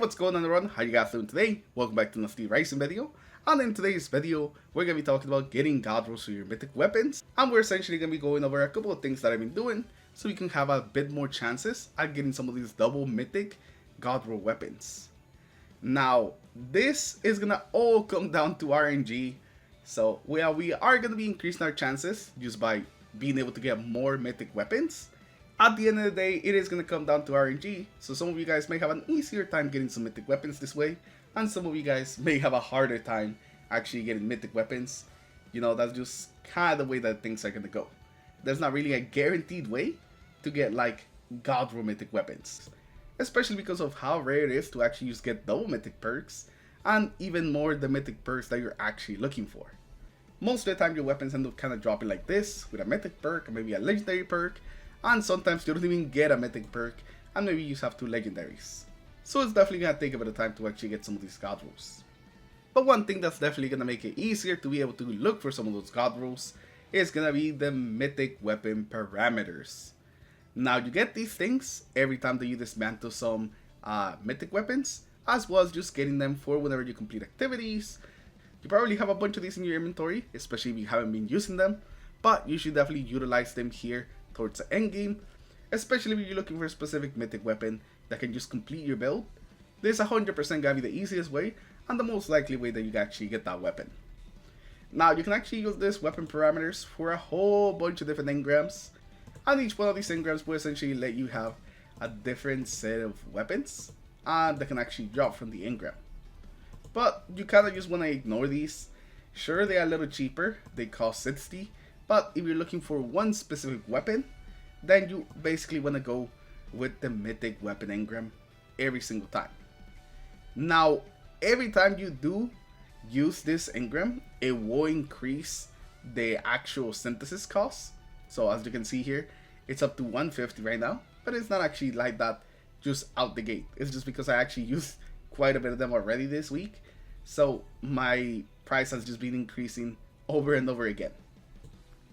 What's going on everyone? How you guys doing today? Welcome back to another Rising video. And in today's video, we're going to be talking about getting god rolls for your mythic weapons. And we're essentially going to be going over a couple of things that I've been doing so we can have a bit more chances at getting some of these double mythic god roll weapons. Now, this is going to all come down to RNG. So we are going to be increasing our chances just by being able to get more mythic weapons. At the end of the day, it is going to come down to RNG, so some of you guys may have an easier time getting some mythic weapons this way, and some of you guys may have a harder time actually getting mythic weapons. You know, that's just kind of the way that things are going to go. There's not really a guaranteed way to get like god roll mythic weapons, especially because of how rare it is to actually just get double mythic perks, and even more the mythic perks that you're actually looking for. Most of the time your weapons end up kind of dropping like this, with a mythic perk, or maybe a legendary perk, and sometimes you don't even get a mythic perk, and maybe you just have 2 legendaries. So it's definitely going to take a bit of time to actually get some of these god rolls. But one thing that's definitely going to make it easier to be able to look for some of those god rolls is going to be the mythic weapon parameters. Now you get these things every time that you dismantle some mythic weapons, as well as just getting them for whenever you complete activities. You probably have a bunch of these in your inventory, especially if you haven't been using them, but you should definitely utilize them here towards the end game, especially if you're looking for a specific mythic weapon that can just complete your build. This 100% gonna be the easiest way and the most likely way that you can actually get that weapon. Now you can actually use this weapon parameters for a whole bunch of different engrams, and each one of these engrams will essentially let you have a different set of weapons and that can actually drop from the engram. But you kind of just want to ignore these. Sure, they are a little cheaper, they cost 60, but if you're looking for one specific weapon, then you basically want to go with the mythic weapon engram every single time. Now, every time you do use this engram, it will increase the actual synthesis cost. So as you can see here, it's up to 150 right now, but it's not actually like that just out the gate. It's just because I actually used quite a bit of them already this week, so my price has just been increasing over and over again.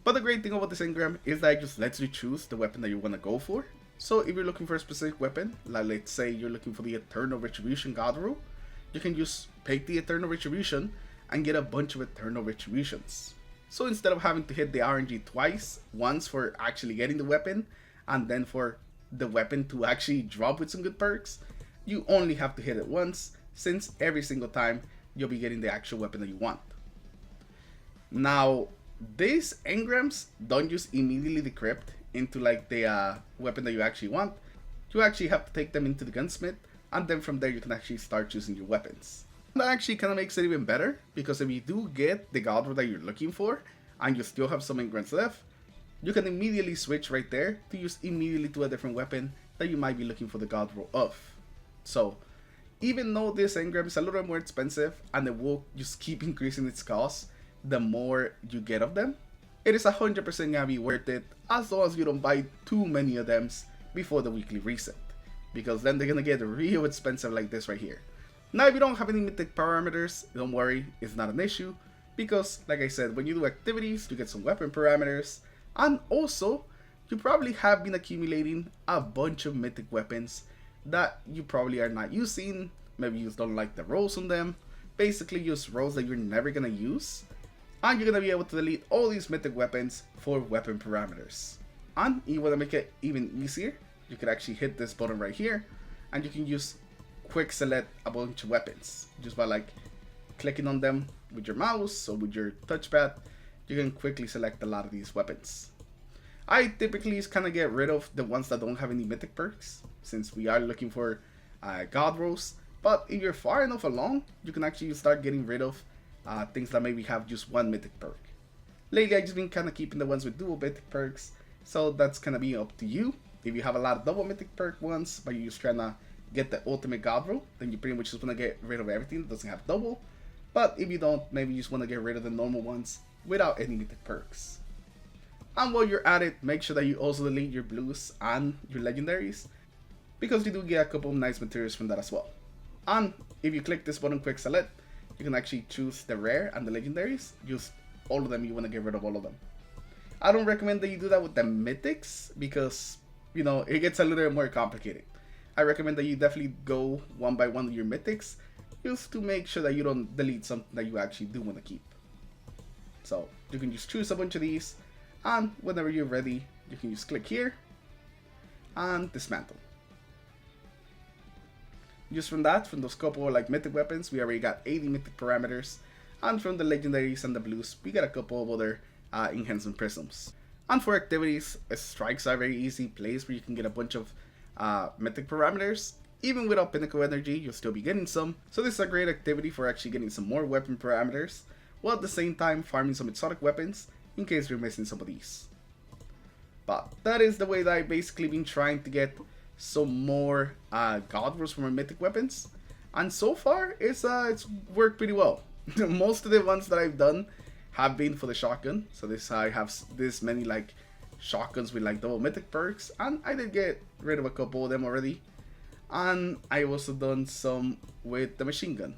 But the great thing about this engram is that it just lets you choose the weapon that you want to go for. So if you're looking for a specific weapon, like let's say you're looking for the Eternal Retribution god roll, you can just pick the Eternal Retribution and get a bunch of Eternal Retributions. So instead of having to hit the RNG twice, once for actually getting the weapon, and then for the weapon to actually drop with some good perks, you only have to hit it once, since every single time you'll be getting the actual weapon that you want. Now, these engrams don't just immediately decrypt into like the weapon that you actually want. You actually have to take them into the gunsmith, and then from there you can actually start choosing your weapons. And that actually kind of makes it even better, because if you do get the god roll that you're looking for and you still have some engrams left, you can immediately switch right there to use immediately to a different weapon that you might be looking for the god roll of. So even though this engram is a little more expensive and it will just keep increasing its cost the more you get of them, it is 100% gonna be worth it as long as you don't buy too many of them before the weekly reset, because then they're gonna get real expensive like this right here. Now if you don't have any mythic parameters, don't worry, it's not an issue, because like I said, when you do activities you get some weapon parameters, and also you probably have been accumulating a bunch of mythic weapons that you probably are not using. Maybe you just don't like the rolls on them, basically use rolls that you're never gonna use, and you're going to be able to delete all these mythic weapons for weapon parameters. And you want to make it even easier, you can actually hit this button right here, and you can just quick select a bunch of weapons. Just by like clicking on them with your mouse or with your touchpad, you can quickly select a lot of these weapons. I typically just kind of get rid of the ones that don't have any mythic perks, since we are looking for god rolls. But if you're far enough along, you can actually start getting rid of things that maybe have just one mythic perk. Lately I've just been kind of keeping the ones with dual mythic perks, so that's gonna be up to you. If you have a lot of double mythic perk ones, but you're just trying to get the ultimate god roll, then you pretty much just want to get rid of everything that doesn't have double. But if you don't, maybe you just want to get rid of the normal ones without any mythic perks. And while you're at it, make sure that you also delete your blues and your legendaries, because you do get a couple of nice materials from that as well. And if you click this button quick select, you can actually choose the rare and the legendaries. Just all of them, you want to get rid of all of them. I don't recommend that you do that with the mythics, because you know it gets a little more complicated. I recommend that you definitely go one by one with your mythics, just to make sure that you don't delete something that you actually do want to keep. So you can just choose a bunch of these, and whenever you're ready, you can just click here and dismantle. Just from those couple like mythic weapons, we already got 80 mythic parameters, and from the legendaries and the blues, we got a couple of other enhancement prisms. And for activities, strikes are very easy place where you can get a bunch of mythic parameters. Even without pinnacle energy, you'll still be getting some. So this is a great activity for actually getting some more weapon parameters, while at the same time farming some exotic weapons in case you're missing some of these. But that is the way that I've basically been trying to get some more god rolls for my mythic weapons, and so far it's worked pretty well. Most of the ones that I've done have been for the shotgun. So I have this many like shotguns with like double mythic perks, and I did get rid of a couple of them already. And I also done some with the machine gun,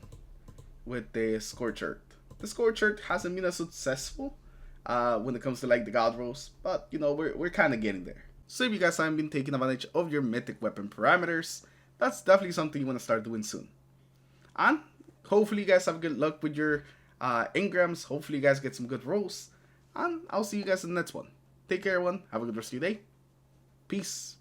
with the Scorch Earth. The Scorch Earth hasn't been as successful when it comes to like the god rolls, but you know, we're kind of getting there. So if you guys haven't been taking advantage of your mythic weapon parameters, that's definitely something you want to start doing soon. And hopefully you guys have good luck with your engrams. Hopefully you guys get some good rolls, and I'll see you guys in the next one. Take care everyone, have a good rest of your day. Peace.